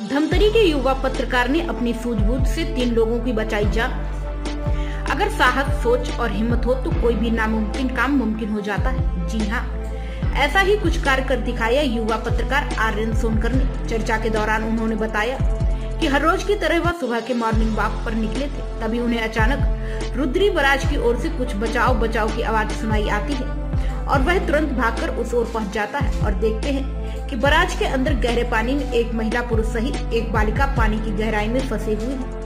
धमतरी के युवा पत्रकार ने अपनी सूझबूझ से 3 लोगों की बचाई जान। अगर साहस, सोच और हिम्मत हो तो कोई भी नामुमकिन काम मुमकिन हो जाता है। जी हाँ, ऐसा ही कुछ कार्य कर दिखाया युवा पत्रकार आर्यन सोनकर ने। चर्चा के दौरान उन्होंने बताया कि हर रोज की तरह वह सुबह के मॉर्निंग वॉक पर निकले थे, तभी उन्हें अचानक रुद्री बराज की ओर से कुछ बचाओ बचाओ की आवाज सुनाई आती है और वह तुरंत भागकर उस ओर पहुंच जाता है और देखते हैं कि बराज के अंदर गहरे पानी में एक महिला पुरुष सहित एक बालिका पानी की गहराई में फंसे हुए हैं।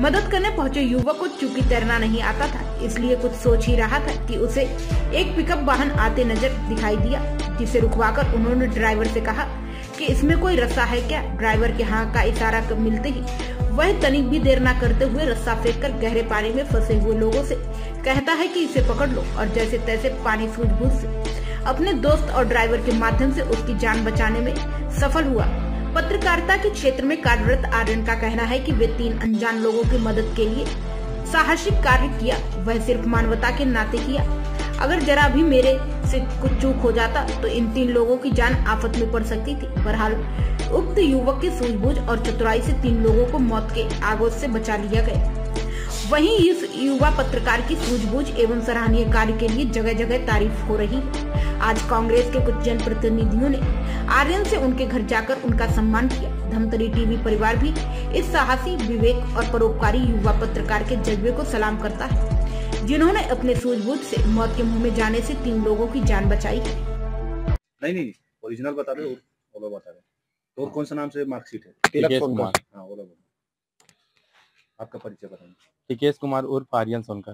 मदद करने पहुंचे युवक को चूंकि तैरना नहीं आता था, इसलिए कुछ सोच ही रहा था कि उसे एक पिकअप वाहन आते नजर दिखाई दिया, जिसे रुकवाकर उन्होंने ड्राइवर से कहा कि इसमें कोई रस्सा है क्या। ड्राइवर के हाँ का इशारा मिलते ही वह तनिक भी देर न करते हुए रस्सा फेंककर गहरे पानी में फंसे हुए लोगों से कहता है कि इसे पकड़ लो, और जैसे तैसे पानी सूझबूझ से अपने दोस्त और ड्राइवर के माध्यम से उसकी जान बचाने में सफल हुआ। पत्रकारिता के क्षेत्र में कार्यरत आर्यन का कहना है कि वे 3 अनजान लोगों की मदद के लिए साहसिक कार्य किया। वह सिर्फ मानवता के नाते किया। अगर जरा भी मेरे से कुछ चूक हो जाता तो इन 3 लोगों की जान आफत में पड़ सकती थी। बहरहाल उक्त युवक की सूझबूझ और चतुराई से 3 लोगों को मौत के आगोश से बचा लिया गया। वहीं इस युवा पत्रकार की सूझबूझ एवं सराहनीय कार्य के लिए जगह जगह तारीफ हो रही है। आज कांग्रेस के कुछ जनप्रतिनिधियों ने आर्यन से उनके घर जाकर उनका सम्मान किया। धमतरी टीवी परिवार भी इस साहसी, विवेक और परोपकारी युवा पत्रकार के जज्बे को सलाम करता है, जिन्होंने अपने सूझबूझ से मौत के मुंह में जाने से 3 लोगों की जान बचाई। नहीं, ओरिजिनल बता रहे हो, वो बता रहे। तो कौन सा नाम से मार्कशीट है? टिकेश कुमार। हाँ, बोलो। आपका परिचय बताएं। टिकेश कुमार उर्फ आर्यन सोनकर।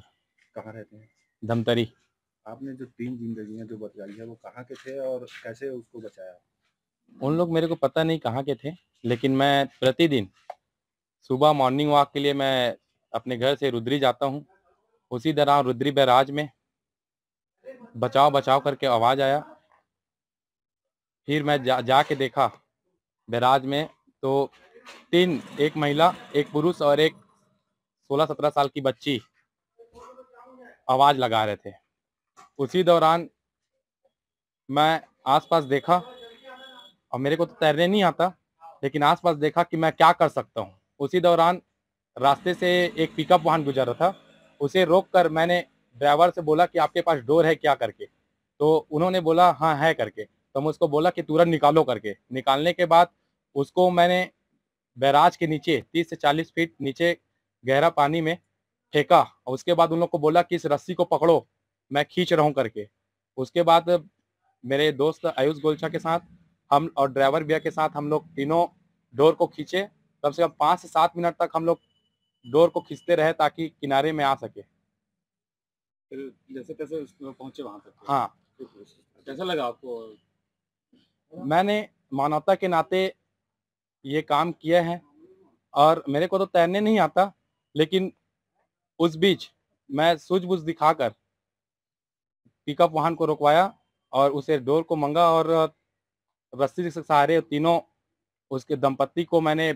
कहाँ रहते हैं? धमतरी। आपने जो 3 जिंदगियां जो बचाई है वो कहाँ के थे और कैसे उसको बचाया? उन लोग मेरे को पता नहीं कहाँ के थे, लेकिन मैं प्रतिदिन सुबह मॉर्निंग वॉक के लिए मैं अपने घर से रुद्री जाता हूँ। उसी दौरान रुद्री बैराज में बचाओ बचाओ करके आवाज़ आया। फिर मैं जाके देखा बैराज में तो 3, एक महिला, एक पुरुष और एक 16-17 साल की बच्ची आवाज़ लगा रहे थे। उसी दौरान मैं आसपास देखा और मेरे को तो तैरने नहीं आता, लेकिन आसपास देखा कि मैं क्या कर सकता हूँ। उसी दौरान रास्ते से एक पिकअप वाहन गुजर रहा था, उसे रोककर मैंने ड्राइवर से बोला कि आपके पास डोर है क्या करके, तो उन्होंने बोला हाँ है करके। तो मैं उसको बोला कि तुरंत निकालो करके। निकालने के बाद उसको मैंने बैराज के नीचे 30 से 40 फीट नीचे गहरा पानी में फेंका और उसके बाद उन लोग को बोला कि इस रस्सी को पकड़ो, मैं खींच रहा हूँ करके। उसके बाद मेरे दोस्त आयुष गोलछा के साथ हम और ड्राइवर भैया के साथ हम लोग तीनों डोर को खींचे। कम से कम 5 से 7 मिनट तक हम लोग डोर को खींचते रहे ताकि किनारे में आ सके। फिर जैसे तैसे पहुंचे वहां तक? हाँ। कैसा लगा आपको? मैंने मानवता के नाते ये काम किया है और मेरे को तो तैरने नहीं आता, लेकिन उस बीच मैं सूझबूझ दिखाकर पिकअप वाहन को रुकवाया और उसे डोर को मंगा और रस्सी से सहारे तीनों उसके दंपत्ति को मैंने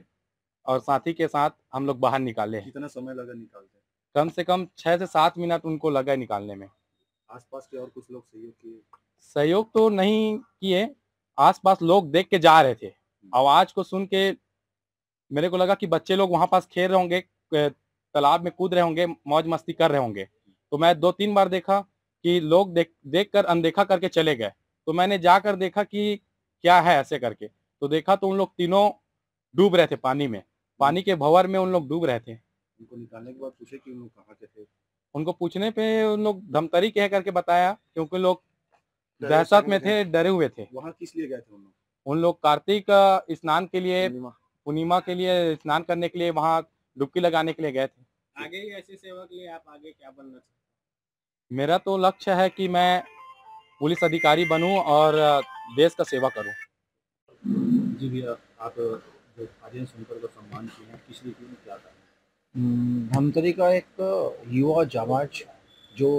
और साथी के साथ हम लोग बाहर निकाले। कितना समय लगा निकालते? कम से कम 6 से 7 मिनट उनको लगा निकालने में। आसपास के और कुछ लोग सहयोग किए? सहयोग तो नहीं किए, आसपास लोग देख के जा रहे थे। आवाज को सुन के मेरे को लगा कि बच्चे लोग वहां पास खेल रहे होंगे, तालाब में कूद रहे होंगे, मौज मस्ती कर रहे होंगे। तो मैं 2-3 बार देखा कि लोग देख कर अनदेखा करके चले गए। तो मैंने जाकर देखा कि क्या है ऐसे करके, तो देखा तो उन लोग तीनों डूब रहे थे पानी में। पानी के भंवर में उन लोग डूब रहे थे। उनको निकालने के बाद पूछे कि उन लोग कहाँ के थे? उनको पूछने पे उन लोग धमतरी कह करके बताया, क्योंकि लोग दहशत में थे, डरे हुए थे। वहाँ किस लिए गए थे उन लोग? उन लोग कार्तिक स्नान के लिए, पूर्णिमा के लिए स्नान करने के लिए वहाँ डुबकी लगाने के लिए गए थे। आगे ही ऐसी सेवा के लिए आप आगे क्या बनना चाहते हैं? मेरा तो लक्ष्य है कि मैं पुलिस अधिकारी बनूं और देश का सेवा करूं। जी भैया, आप जो आर्यन सोनकर को सम्मान किए हैं, किस लिए किए, क्या था? धमतरी का एक युवा जाबाज जो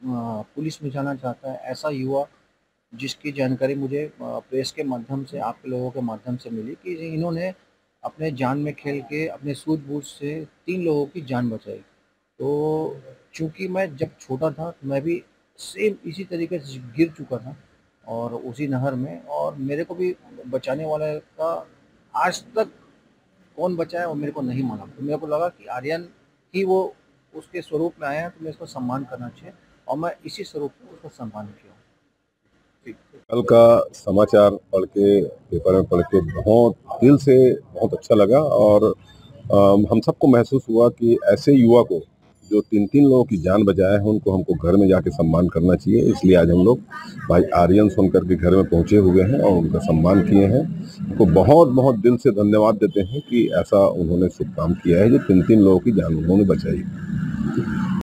पुलिस में जाना चाहता है, ऐसा युवा जिसकी जानकारी मुझे प्रेस के माध्यम से, आपके लोगों के माध्यम से मिली कि इन्होंने अपने जान में खेल के अपने सूझबूझ से 3 लोगों की जान बचाई। तो चूँकि मैं जब छोटा था तो मैं भी सेम इसी तरीके से गिर चुका था और उसी नहर में, और मेरे को भी बचाने वाले का आज तक कौन बचाया वो मेरे को नहीं मालूम। तो मेरे को लगा कि आर्यन ही वो उसके स्वरूप में आया है, तो मैं इसको सम्मान करना चाहिए और मैं इसी स्वरूप में उसका सम्मान किया। कल का समाचार पढ़ के, पेपर में पढ़ के बहुत दिल से बहुत अच्छा लगा और हम सबको महसूस हुआ कि ऐसे युवा को जो 3-3 लोगों की जान बचाया है उनको हमको घर में जाके सम्मान करना चाहिए। इसलिए आज हम लोग भाई आर्यन सोनकर के घर में पहुंचे हुए हैं और उनका सम्मान किए हैं। उनको बहुत बहुत दिल से धन्यवाद देते हैं कि ऐसा उन्होंने शुभ काम किया है जो 3-3 लोगों की जान उन्होंने बचाई।